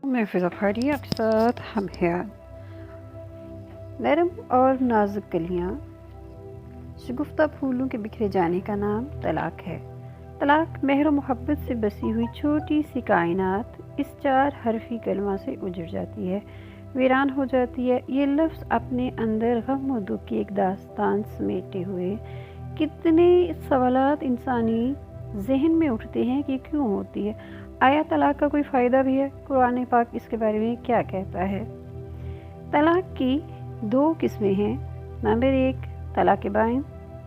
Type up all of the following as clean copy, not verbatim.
میں فضا خیریہ کے ساتھ ہم ہیں۔ نرم اور نازک کلیاں، شگفتہ پھولوں کے بکھرے جانے کا نام طلاق ہے۔ طلاق مہر و محبت سے بسی ہوئی چھوٹی سی کائنات اس 4 حرفی کلمہ سے اجڑ جاتی ہے، ویران ہو جاتی ہے۔ یہ لفظ اپنے اندر غم و دکھ کی ایک داستان سمیٹے ہوئے کتنے سوالات انسانی ذہن میں اٹھتے ہیں کہ کیوں ہوتی ہے؟ آیا طلاق کا کوئی فائدہ بھی ہے؟ قرآن پاک اس کے بارے میں کیا کہتا ہے؟ طلاق کی 2 قسمیں ہیں۔ نمبر 1 طلاق بائن،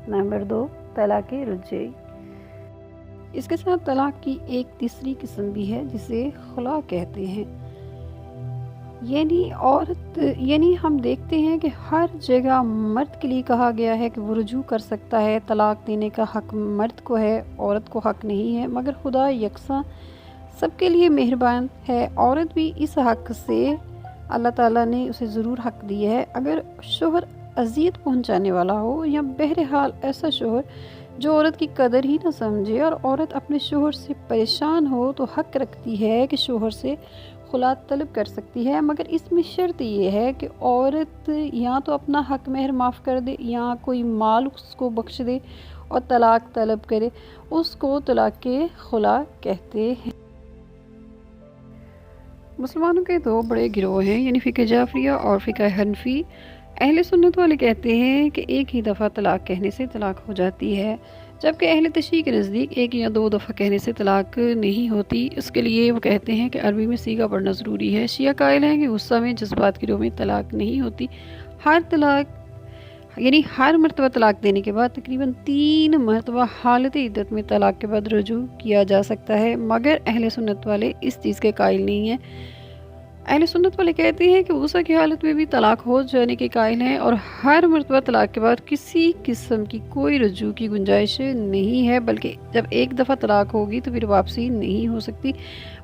نمبر 2 طلاق رجعی۔ اس کے ساتھ طلاق کی ایک تیسری قسم بھی ہے جسے خلا کہتے ہیں۔ یعنی ہم دیکھتے ہیں کہ ہر جگہ مرد کے لیے کہا گیا ہے کہ وہ رجوع کر سکتا ہے، طلاق دینے کا حق مرد کو ہے، عورت کو حق نہیں ہے، مگر خدا یکساں سب کے لیے مہربان ہے۔ عورت بھی اس حق سے اللہ تعالیٰ نے اسے ضرور حق دیا ہے۔ اگر شوہر اذیت پہنچانے والا ہو یا بہرحال ایسا شوہر جو عورت کی قدر ہی نہ سمجھے اور عورت اپنے شوہر سے پریشان ہو تو حق رکھتی ہے کہ شوہر سے خلا طلب کر سکتی ہے، مگر اس میں شرط یہ ہے کہ عورت یا تو اپنا حق مہر معاف کر دے یا کوئی مال اس کو بخش دے اور طلاق طلب کرے۔ اس کو طلاق خلا کہتے ہیں۔ مسلمانوں کے 2 بڑے گروہ ہیں، یعنی فقہ جعفریہ اور فقہ حنفی۔ اہل سنت والے کہتے ہیں کہ ایک ہی دفعہ طلاق کہنے سے طلاق ہو جاتی ہے، جبکہ اہل تشیع کے نزدیک 1 یا 2 دفعہ کہنے سے طلاق نہیں ہوتی۔ اس کے لیے وہ کہتے ہیں کہ عربی میں صیغہ پڑھنا ضروری ہے۔ شیعہ قائل ہیں کہ غصہ میں جذبات گروہ میں طلاق نہیں ہوتی۔ ہر مرتبہ طلاق دینے کے بعد تقریباً 3 مرتبہ حالت عدت میں طلاق کے بعد رجوع کیا جا سکتا ہے، مگر اہل سنت والے اس چیز کے قائل نہیں ہیں۔ اہل سنت والے کہتے ہیں کہ غصہ کی حالت میں بھی طلاق ہو جانے کے قائل ہیں اور ہر مرتبہ طلاق کے بعد کسی قسم کی کوئی رجوع کی گنجائش نہیں ہے، بلکہ جب ایک دفعہ طلاق ہوگی تو پھر واپسی نہیں ہو سکتی،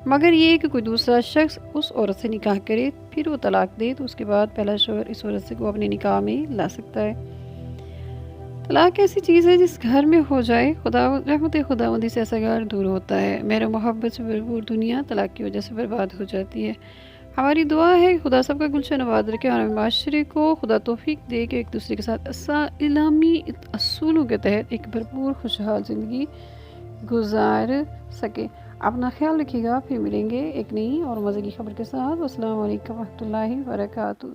مگر یہ کہ کوئی دوسرا شخص اس عورت سے نکاح کرے پھر وہ طلاق دے تو اس کے بعد پہلا شوہر اس عورت سے کو اپنے نکاح میں لا سکتا ہے۔ طلاق ایسی چیز ہے جس گھر میں ہو جائے رحمت خداوندی سے ایسا گھر دور ہوتا ہے۔ مہر و محبت سے بھرپور دنیا طلاق کی وجہ سے برباد ہو جاتی ہے۔ ہماری دعا ہے کہ خدا سب کا گلشن آباد رکھے اور ہمیں معاشرے کو خدا توفیق دے کہ ایک دوسرے کے ساتھ اسلامی اصولوں کے تحت ایک بھرپور خوشحال زندگی گزار سکے۔ اپنا خیال رکھیے گا، پھر ملیں گے ایک نئی اور مزے کی خبر کے ساتھ۔ السلام علیکم ورحمۃ اللہ وبرکاتہ۔